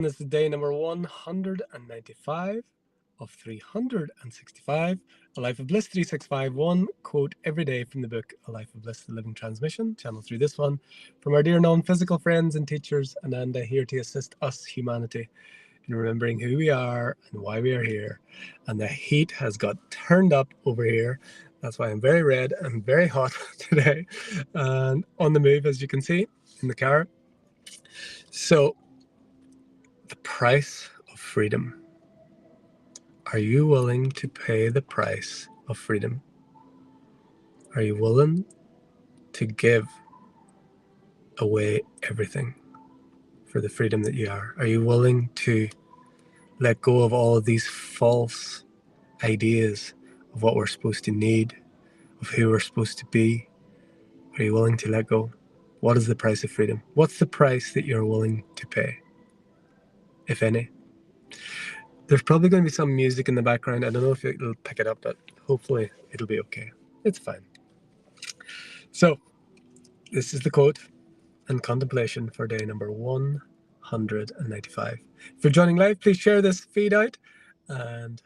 This is day number 195 of 365. A Life of Bliss 3651. Quote every day from the book A Life of Bliss, the Living Transmission. Channel through this one from our dear known physical friends and teachers, AnandA, here to assist us, humanity, in remembering who we are and why we are here. And the heat has got turned up over here. That's why I'm very red and very hot today. And on the move, as you can see, in the car. So, the price of freedom. Are you willing to pay the price of freedom? Are you willing to give away everything for the freedom that you are? Are you willing to let go of all of these false ideas of what we're supposed to need, of who we're supposed to be? Are you willing to let go? What is the price of freedom? What's the price that you're willing to pay, if any? There's probably going to be some music in the background. I don't know if it'll pick it up, but hopefully it'll be okay. It's fine. So, this is the quote and contemplation for day number 195. If you're joining live, please share this feed out and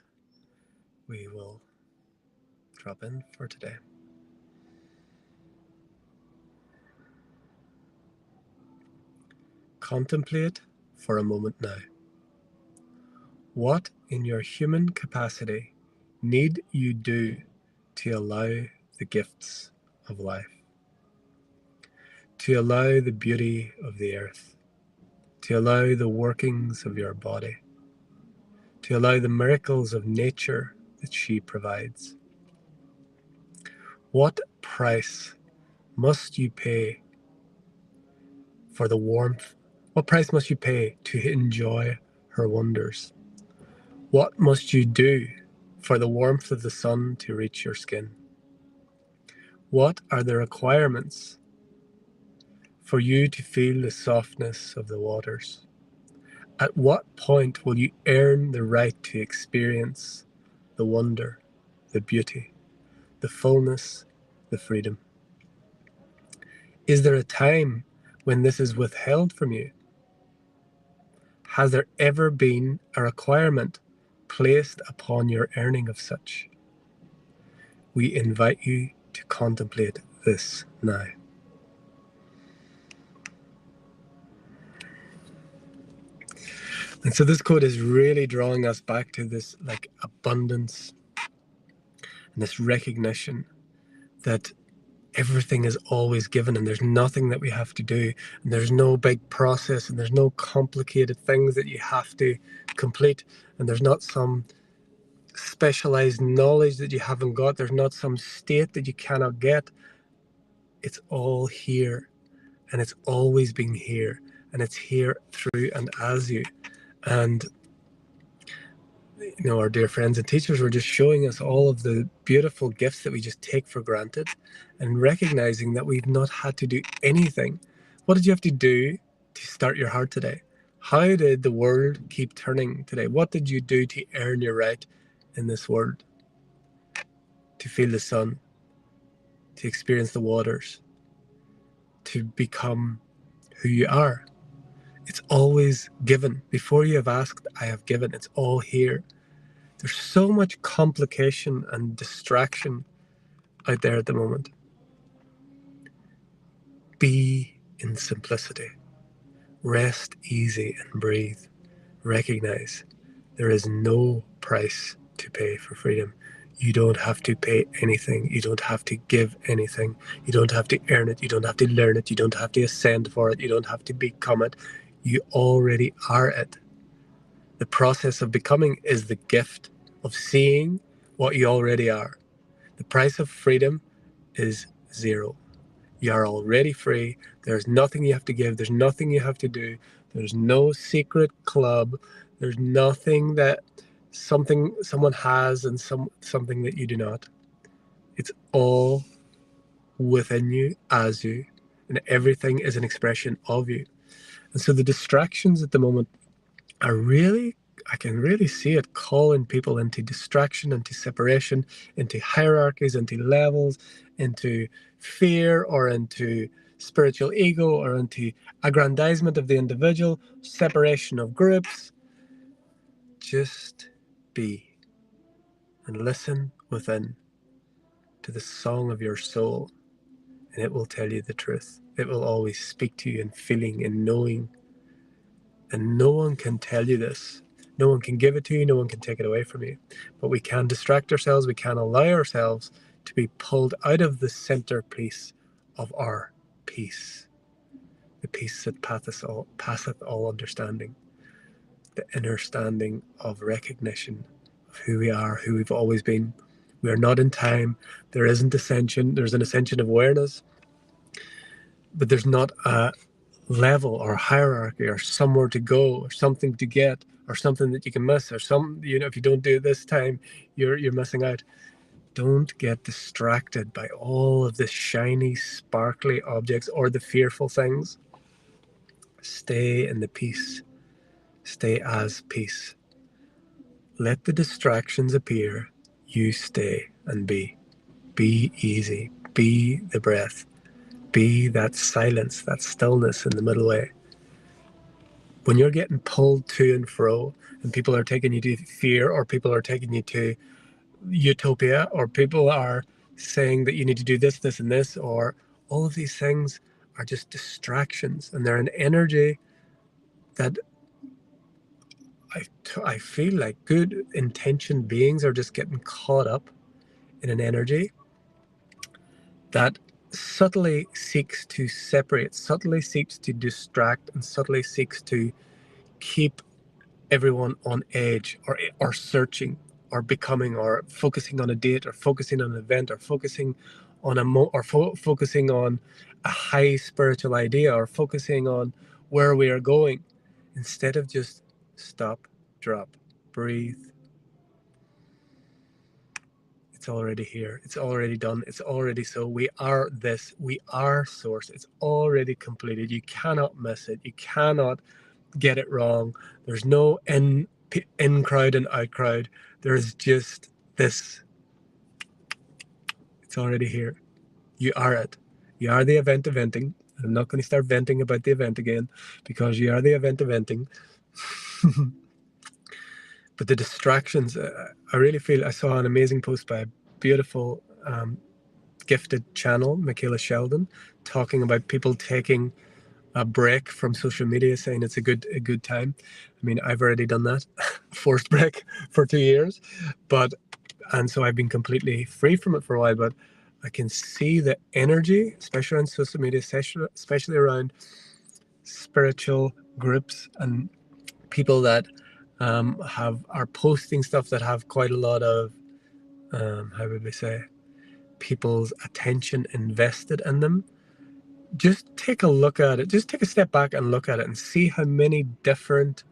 we will drop in for today. Contemplate for a moment now. What in your human capacity need you do to allow the gifts of life, to allow the beauty of the earth, to allow the workings of your body, to allow the miracles of nature that she provides? What price must you pay for the warmth? What price must you pay to enjoy her wonders? What must you do for the warmth of the sun to reach your skin? What are the requirements for you to feel the softness of the waters? At what point will you earn the right to experience the wonder, the beauty, the fullness, the freedom? Is there a time when this is withheld from you? Has there ever been a requirement placed upon your earning of such? We invite you to contemplate this now. And so this quote is really drawing us back to this abundance and this recognition that everything is always given and there's nothing that we have to do, and there's no big process, and there's no complicated things that you have to complete, and there's not some specialized knowledge that you haven't got, there's not some state that you cannot get. It's all here, and it's always been here, and it's here through and as you. And our dear friends and teachers were just showing us all of the beautiful gifts that we just take for granted, and recognizing that we've not had to do anything. What did you have to do to start your heart today? How did the world keep turning today? What did you do to earn your right in this world? To feel the sun, to experience the waters, to become who you are. It's always given. Before you have asked, I have given. It's all here. There's so much complication and distraction out there at the moment. Be in simplicity. Rest easy and breathe. Recognize there is no price to pay for freedom. You don't have to pay anything. You don't have to give anything. You don't have to earn it. You don't have to learn it. You don't have to ascend for it. You don't have to become it. You already are it. The process of becoming is the gift of seeing what you already are. The price of freedom is zero. You are already free. There's nothing you have to give. There's nothing you have to do. There's no secret club. There's nothing that someone has and something that you do not. It's all within you, as you, and everything is an expression of you. And so the distractions at the moment are really, I can really see it calling people into distraction, into separation, into hierarchies, into levels, into fear, or into spiritual ego or into aggrandizement of the individual, separation of groups. Just be and listen within to the song of your soul, and it will tell you the truth. It will always speak to you in feeling and knowing, and no one can tell you this. No one can give it to you, no one can take it away from you. But we can distract ourselves, we can allow ourselves to be pulled out of the center place of our peace, the peace that passeth all understanding, the inner standing of recognition of who we are, who we've always been. We are not in time. There isn't ascension. There's an ascension of awareness, but there's not a level or hierarchy or somewhere to go or something to get or something that you can miss or some, if you don't do it this time, you're missing out. Don't get distracted by all of the shiny, sparkly objects or the fearful things. Stay in the peace. Stay as peace. Let the distractions appear. You stay and be. Be easy. Be the breath. Be that silence, that stillness in the middle way. When you're getting pulled to and fro, and people are taking you to fear, or people are taking you to utopia, or people are saying that you need to do this, this, and this, or all of these things are just distractions, and they're an energy that I feel like good intentioned beings are just getting caught up in an energy that subtly seeks to separate, subtly seeks to distract, and subtly seeks to keep everyone on edge or searching or becoming or focusing on a date or focusing on an event or focusing on focusing on a high spiritual idea or focusing on where we are going, instead of just stop, drop, breathe. It's already here. It's already done. It's already so. We are this. We are source. It's already completed. You cannot miss it. You cannot get it wrong. There's no in crowd and out crowd. There's just this. It's already here. You are it. You are the event eventing. I'm not going to start venting about the event again, because you are the event eventing. But the distractions, I really feel, I saw an amazing post by a beautiful, gifted channel, Michaela Sheldon, talking about people taking a break from social media, saying it's a good time. I mean, I've already done that, forced break for 2 years, and so I've been completely free from it for a while. But I can see the energy, especially on social media, especially around spiritual groups and people that are posting stuff that have quite a lot of how would we say, people's attention invested in them. Just take a look at it. Just take a step back and look at it and see how many different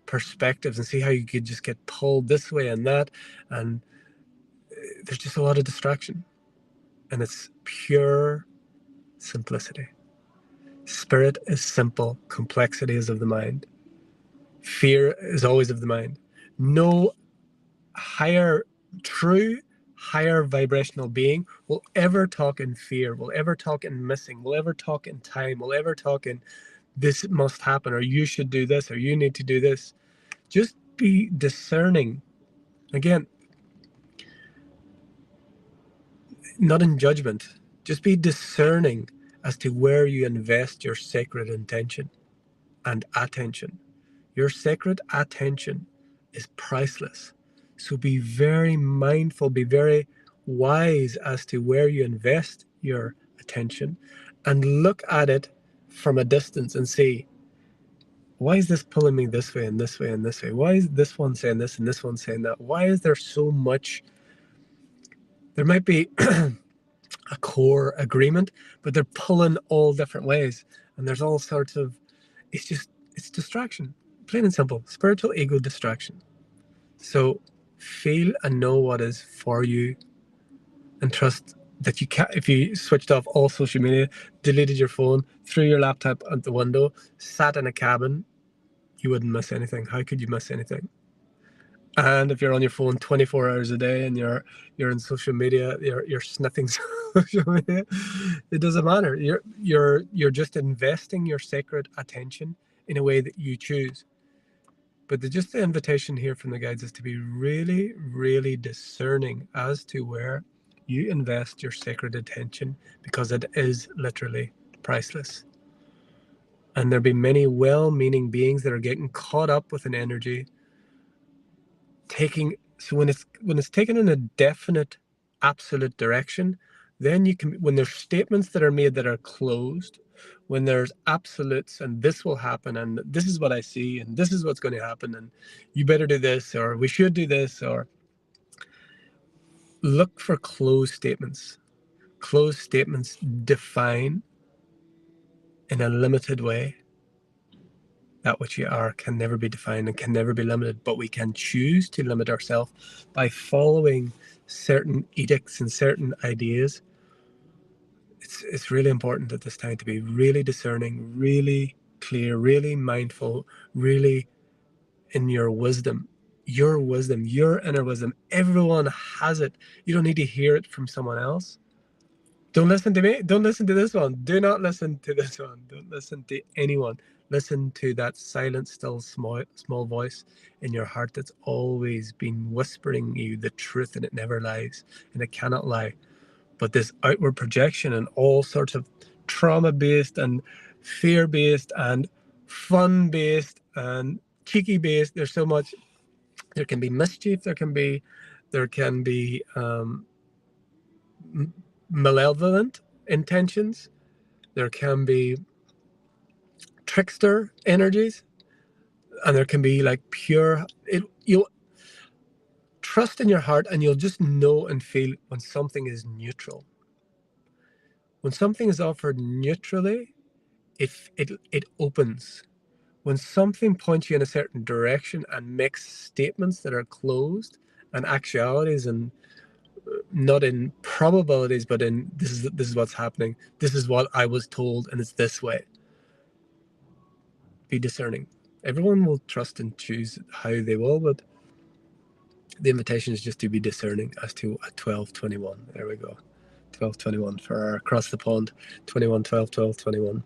perspectives, and see how you could just get pulled this way and that. And there's just a lot of distraction. And it's pure simplicity. Spirit is simple. Complexity is of the mind. Fear is always of the mind. No true higher vibrational being will ever talk in fear, will ever talk in missing, will ever talk in time, will ever talk in this must happen, or you should do this, or you need to do this. Just be discerning. Again, not in judgment. Just be discerning as to where you invest your sacred intention and attention. Your sacred attention is priceless. So be very mindful, be very wise as to where you invest your attention, and look at it from a distance and see, why is this pulling me this way and this way and this way? Why is this one saying this and this one saying that? Why is there so much? There might be a core agreement, but they're pulling all different ways. And there's all sorts of, it's distraction. Plain and simple, spiritual ego distraction. So feel and know what is for you, and trust that you can. If you switched off all social media, deleted your phone, threw your laptop out the window, sat in a cabin, you wouldn't miss anything. How could you miss anything? And if you're on your phone 24 hours a day and you're in social media, you're sniffing social media, it doesn't matter. You're just investing your sacred attention in a way that you choose. But the invitation here from the guides is to be really, really discerning as to where you invest your sacred attention, because it is literally priceless. And there'll be many well-meaning beings that are getting caught up with an energy so when it's taken in a definite, absolute direction, then you can, when there's statements that are made that are closed, when there's absolutes and this will happen and this is what I see and this is what's going to happen and you better do this or we should do this, or look for closed statements. Closed statements define in a limited way. That which you are can never be defined and can never be limited, but we can choose to limit ourselves by following certain edicts and certain ideas. It's really important at this time to be really discerning, really clear, really mindful, really in your wisdom, your inner wisdom. Everyone has it. You don't need to hear it from someone else. Don't listen to me. Don't listen to this one. Do not listen to this one. Don't listen to anyone. Listen to that silent, still, small voice in your heart that's always been whispering you the truth, and it never lies, and it cannot lie. But this outward projection and all sorts of trauma-based and fear-based and fun-based and cheeky-based, there's so much. There can be mischief. There can be malevolent intentions. There can be trickster energies, and there can be like pure. You'll trust in your heart, and you'll just know and feel when something is neutral. When something is offered neutrally, it opens. When something points you in a certain direction and makes statements that are closed and actualities and not in probabilities, but in this is what's happening. This is what I was told, and it's this way. Be discerning. Everyone will trust and choose how they will, but the invitation is just to be discerning as to a 1221. There we go. 1221 for our across the pond. 21, 12, 12, 21.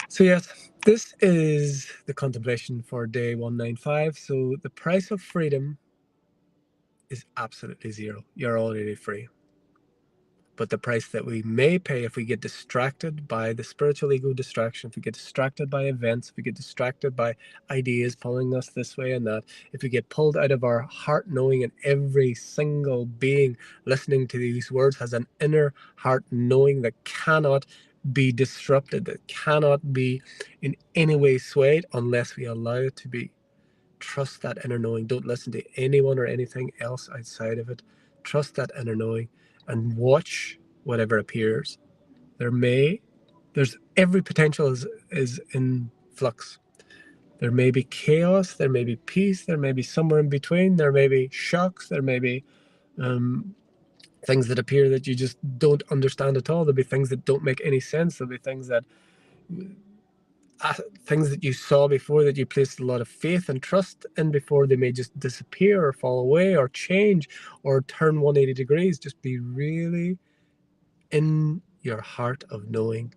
So yes, this is the contemplation for day 195. So the price of freedom is absolutely zero. You're already free. But the price that we may pay if we get distracted by the spiritual ego distraction, if we get distracted by events, if we get distracted by ideas pulling us this way and that, if we get pulled out of our heart knowing, and every single being listening to these words has an inner heart knowing that cannot be disrupted, that cannot be in any way swayed unless we allow it to be. Trust that inner knowing. Don't listen to anyone or anything else outside of it. Trust that inner knowing and watch whatever appears. There's every potential is in flux. There may be chaos, there may be peace, there may be somewhere in between, there may be shocks, there may be things that appear that you just don't understand at all. There'll be things that don't make any sense. There'll be things that you saw before that you placed a lot of faith and trust in before, they may just disappear or fall away or change or turn 180 degrees. Just be really in your heart of knowing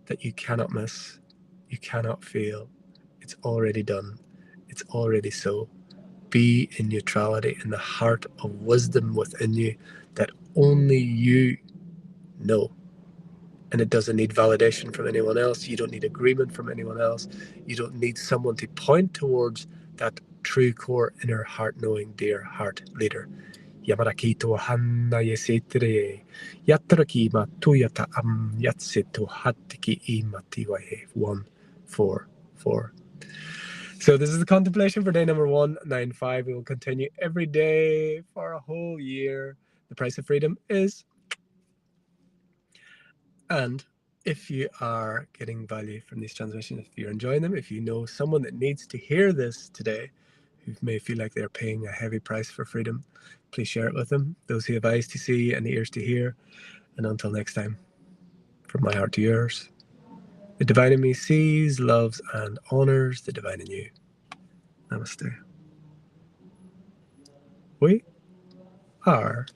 that you cannot miss, you cannot fail. It's already done. It's already so. Be in neutrality, in the heart of wisdom within you that only you know. And it doesn't need validation from anyone else. You don't need agreement from anyone else. You don't need someone to point towards that true core inner heart knowing, dear heart leader. Yamarakito hanna yesetere yatraki matuyata am yatseto hatiki imatiwahe 144. So this is the contemplation for day number 195. We will continue every day for a whole year. The price of freedom is. And if you are getting value from these transmissions, if you're enjoying them, if you know someone that needs to hear this today, who may feel like they're paying a heavy price for freedom, please share it with them. Those who have eyes to see and ears to hear. And until next time, from my heart to yours, the divine in me sees, loves, and honors the divine in you. Namaste. We are